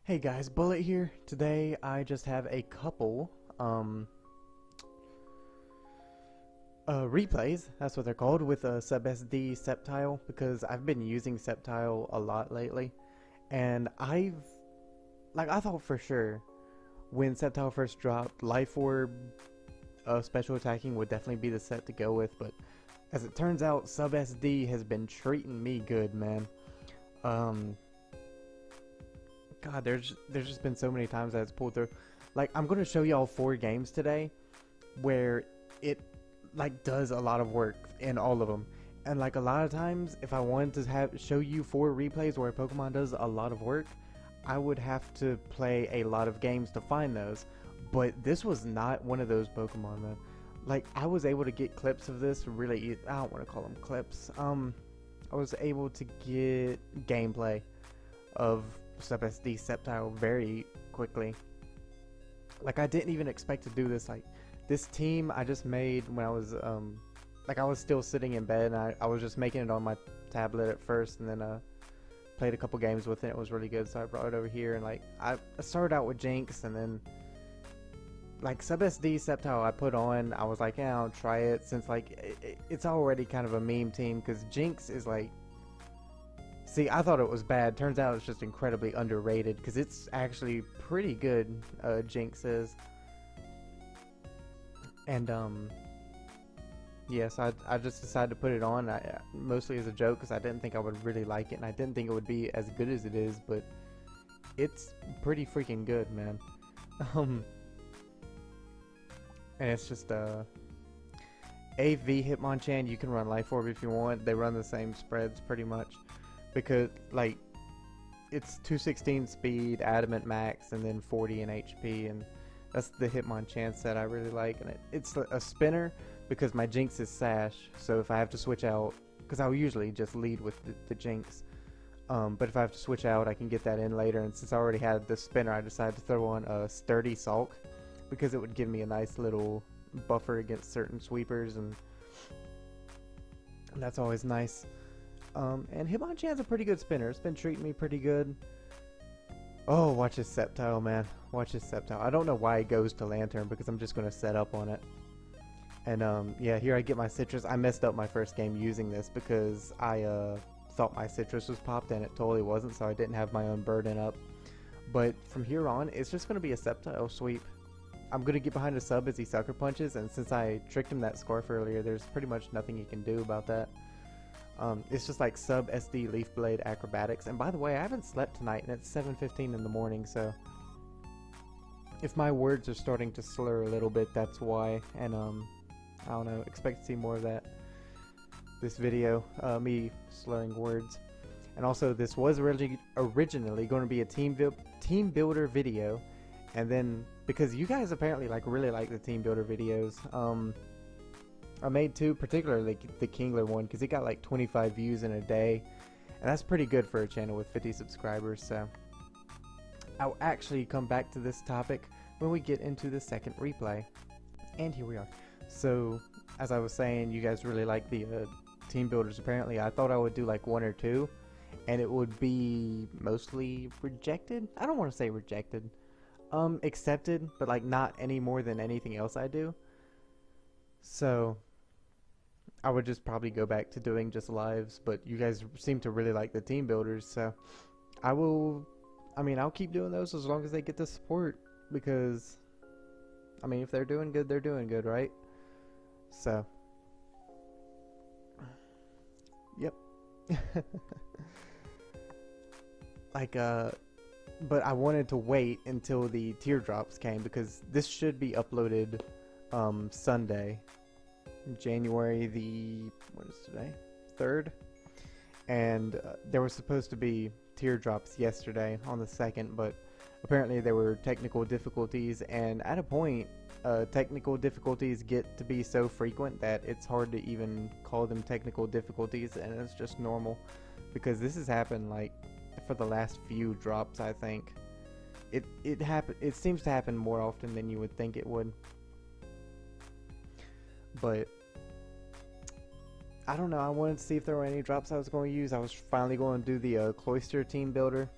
Hey guys, Bullet here. Today I just have a couple replays, that's what they're called, with a SubSD Sceptile, because I've been using Sceptile a lot lately, and I thought for sure when Sceptile first dropped, Life Orb special attacking would definitely be the set to go with, but as it turns out, SubSD has been treating me good, man. God, there's just been so many times that it's pulled through. Like, I'm gonna show y'all 4 games today where it does a lot of work in all of them. And like a lot of times, if I wanted to show you 4 replays where a Pokemon does a lot of work, I would have to play a lot of games to find those. But this was not one of those Pokemon, man. Like, I was able to get clips of this really easy. I don't want to call them clips. I was able to get gameplay of SubSD Sceptile very quickly. Like, I didn't even expect to do this. Like, this team I just made when I was I was still sitting in bed, and I was just making it on my tablet at first, and then played a couple games with it. It was really good, so I brought it over here, and like I started out with Jynx, and then like SubSD Sceptile I put on. I was like, yeah, I'll try it, since like it's already kind of a meme team, because Jynx is like, see, I thought it was bad. Turns out it's just incredibly underrated, because it's actually pretty good, Jynx is. And, yes, I just decided to put it on, mostly as a joke, because I didn't think I would really like it, and I didn't think it would be as good as it is, but it's pretty freaking good, man. And it's just, AV Hitmonchan, you can run Life Orb if you want. They run the same spreads, pretty much. Because, like, it's 216 speed, adamant max, and then 40 in HP, and that's the Hitmonchan set I really like. And it's a spinner, because my Jynx is Sash, so if I have to switch out, because I'll usually just lead with the Jynx, but if I have to switch out, I can get that in later, and since I already had the spinner, I decided to throw on a Sturdy Sulk, because it would give me a nice little buffer against certain sweepers, and that's always nice. And Hitmonchan's a pretty good spinner. It's been treating me pretty good. Oh, watch this Sceptile, man. Watch this Sceptile. I don't know why it goes to Lantern, because I'm just going to set up on it. And, yeah, here I get my citrus. I messed up my first game using this, because I, thought my citrus was popped, and it totally wasn't, so I didn't have my own burden up. But from here on, it's just going to be a Sceptile sweep. I'm going to get behind a sub as he sucker punches, and since I tricked him that scarf earlier, there's pretty much nothing he can do about that. It's just like SubSD Leaf Blade Acrobatics. And by the way, I haven't slept tonight, and it's 7:15 in the morning, so if my words are starting to slur a little bit, that's why. And I don't know, expect to see more of that this video, me slurring words. And also, this was originally going to be a team builder video, and then because you guys apparently really like the team builder videos, I made 2, particularly the Kingler one, because it got like 25 views in a day, and that's pretty good for a channel with 50 subscribers. So I'll actually come back to this topic when we get into the second replay. And here we are. So as I was saying, you guys really like the team builders. Apparently, I thought I would do like 1 or 2, and it would be mostly rejected. I don't want to say rejected, accepted, but like not any more than anything else I do. So I would just probably go back to doing just lives, but you guys seem to really like the team builders, so I'll keep doing those as long as they get the support, because I mean, if they're doing good, they're doing good, right? So yep. But I wanted to wait until the teardrops came, because this should be uploaded Sunday, January the, what is today? 3rd? And there was supposed to be teardrops yesterday on the 2nd, but apparently there were technical difficulties, and at a point, technical difficulties get to be so frequent that it's hard to even call them technical difficulties, and it's just normal, because this has happened like for the last few drops. I think it seems to happen more often than you would think it would. But I don't know, I wanted to see if there were any drops I was going to use. I was finally going to do the Cloister team builder,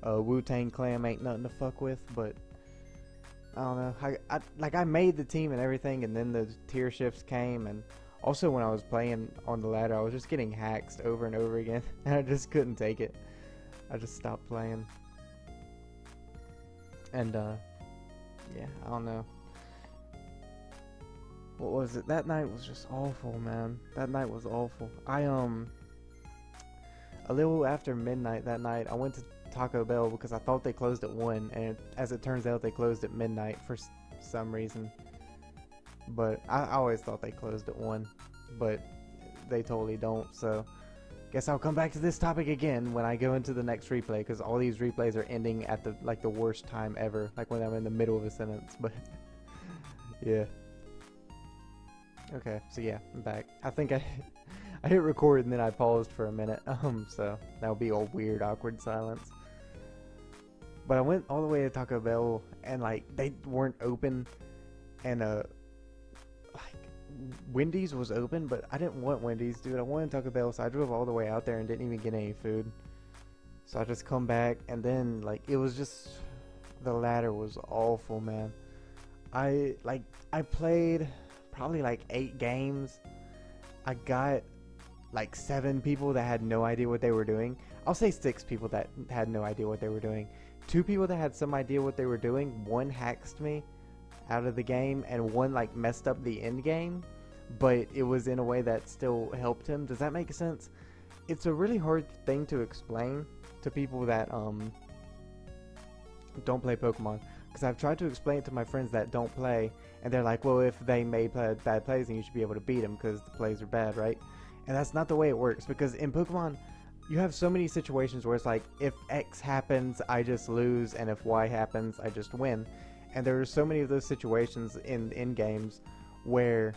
Wu-Tang Clan ain't nothing to fuck with, but I don't know. I made the team and everything, and then the tier shifts came, and also when I was playing on the ladder, I was just getting hacked over and over again, and I just couldn't take it. I just stopped playing. And yeah, I don't know. What was it? That night was just awful, man. That night was awful. A little after midnight that night, I went to Taco Bell because I thought they closed at 1, and as it turns out, they closed at midnight for some reason. But I always thought they closed at 1, but they totally don't. So guess I'll come back to this topic again when I go into the next replay, because all these replays are ending at the worst time ever, like when I'm in the middle of a sentence. But yeah. Okay, so yeah, I'm back. I think I hit record and then I paused for a minute. So that would be a weird, awkward silence. But I went all the way to Taco Bell, and like they weren't open, and like Wendy's was open, but I didn't want Wendy's, dude. I wanted Taco Bell, so I drove all the way out there and didn't even get any food. So I just come back, and then like it was just, the ladder was awful, man. I played probably like 8 games. I got like 7 people that had no idea what they were doing. I'll say 6 people that had no idea what they were doing. 2 people that had some idea what they were doing. 1 hacked me out of the game, and 1 like messed up the end game, but it was in a way that still helped him. Does that make sense? It's a really hard thing to explain to people that don't play Pokemon, because I've tried to explain it to my friends that don't play, and they're like, well, if they made bad plays, then you should be able to beat them because the plays are bad, right? And that's not the way it works, because in Pokemon you have so many situations where it's like, if X happens, I just lose, and if Y happens, I just win. And there are so many of those situations in games where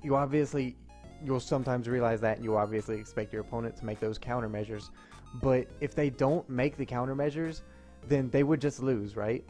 you'll sometimes realize that, and you obviously expect your opponent to make those countermeasures. But if they don't make the countermeasures, then they would just lose, right?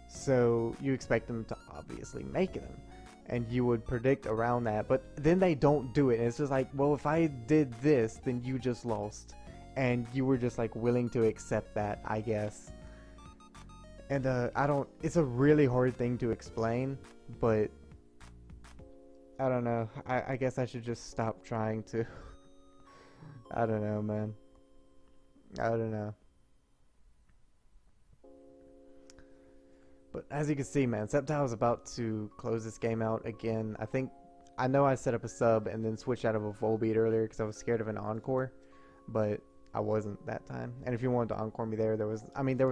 So you expect them to obviously make them, and you would predict around that, but then they don't do it, and it's just like, well, if I did this, then you just lost, and you were just like willing to accept that, I guess. And it's a really hard thing to explain, but I don't know. I guess I should just stop trying to. I don't know, man. I don't know. But as you can see, man, Sceptile is about to close this game out again. I know I set up a sub and then switched out of a Volbeat earlier because I was scared of an encore, but I wasn't that time. And if you wanted to encore me there was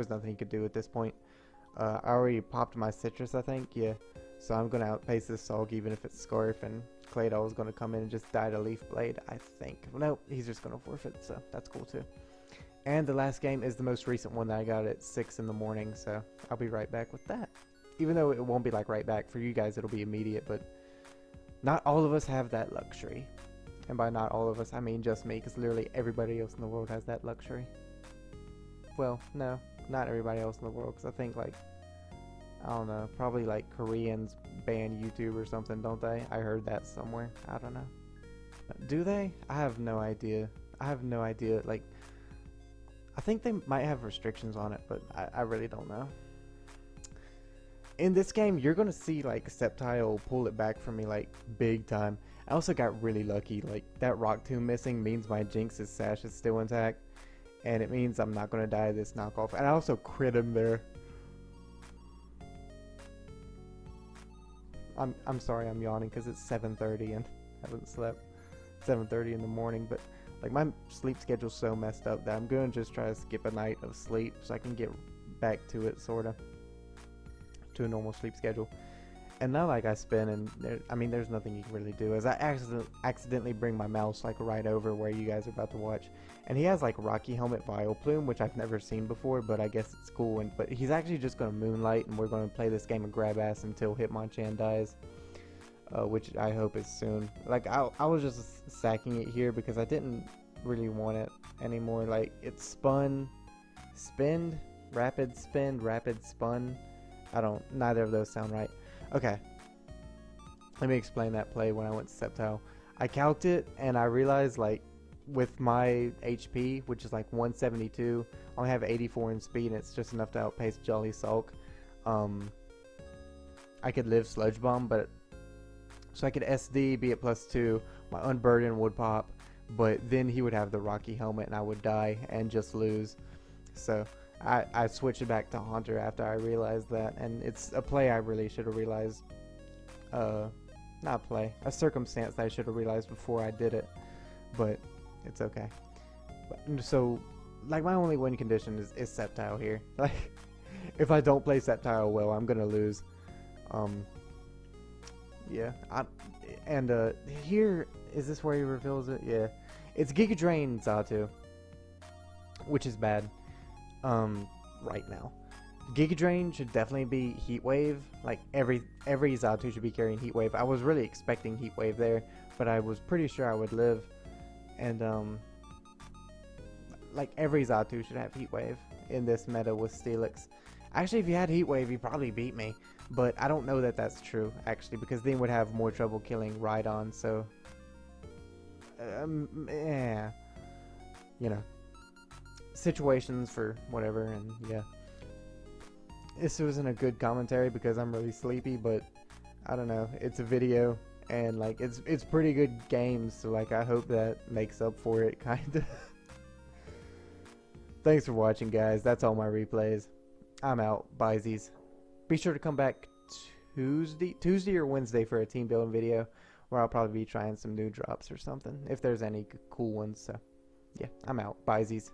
nothing you could do at this point. I already popped my citrus, I think, yeah. So I'm going to outpace this Sog even if it's Scarf, and Claydol is going to come in and just die to Leaf Blade, I think. Well, no, he's just going to forfeit, so that's cool too. And the last game is the most recent one that I got at 6 in the morning, so I'll be right back with that. Even though it won't be like right back. For you guys, it'll be immediate, but not all of us have that luxury. And by not all of us, I mean just me, because literally everybody else in the world has that luxury. Well, no, not everybody else in the world, because I think like, I don't know, probably like Koreans ban YouTube or something, don't they? I heard that somewhere. I don't know. Do they? I have no idea. Like, I think they might have restrictions on it, but I really don't know. In this game, you're going to see, like, Sceptile pull it back for me, like, big time. I also got really lucky. Like, that Rock Tomb missing means my Jynx's sash is still intact, and it means I'm not going to die this knockoff. And I also crit him there. I'm sorry I'm yawning because it's 7:30 and I haven't slept. 7:30 in the morning, but like my sleep schedule's so messed up that I'm gonna just try to skip a night of sleep so I can get back to it, sorta, to a normal sleep schedule. And now, like, I spin, and there's nothing you can really do. As I accidentally bring my mouse like right over where you guys are about to watch, and he has like Rocky Helmet Vileplume, which I've never seen before, but I guess it's cool. But he's actually just gonna Moonlight, and we're gonna play this game of grab ass until Hitmonchan dies, which I hope is soon. Like, I was just sacking it here because I didn't really want it anymore. Like, it's spun, spinned, rapid spin, rapid spun. Neither of those sound right. Okay, let me explain that play when I went to Sceptile. I calced it, and I realized, like, with my HP, which is like 172, I only have 84 in speed, and it's just enough to outpace Jolly Sulk. I could live Sludge Bomb, but so I could SD, be at +2. My Unburden would pop, but then he would have the Rocky Helmet, and I would die and just lose. So I switched it back to Haunter after I realized that, and it's a play I really should have realized. Not a play, a circumstance that I should have realized before I did it, but it's okay. So, like, my only win condition is Sceptile here. Like, if I don't play Sceptile well, I'm gonna lose. Yeah. Here, is this where he reveals it? Yeah. It's Giga Drain Xatu, which is bad. Right now. Giga Drain should definitely be Heat Wave. Like, every Xatu should be carrying Heat Wave. I was really expecting Heat Wave there, but I was pretty sure I would live. And, like, every Xatu should have Heat Wave in this meta with Steelix. Actually, if you had Heat Wave, you probably beat me. But I don't know that that's true, actually, because then would have more trouble killing Rhydon, so... yeah. You know. Situations for whatever, and yeah. This wasn't a good commentary because I'm really sleepy, but I don't know. It's a video, and like it's pretty good games, so like I hope that makes up for it, kinda. Thanks for watching, guys. That's all my replays. I'm out. Byesies. Be sure to come back Tuesday or Wednesday for a team building video, where I'll probably be trying some new drops or something, if there's any cool ones. So yeah, I'm out. Byesies.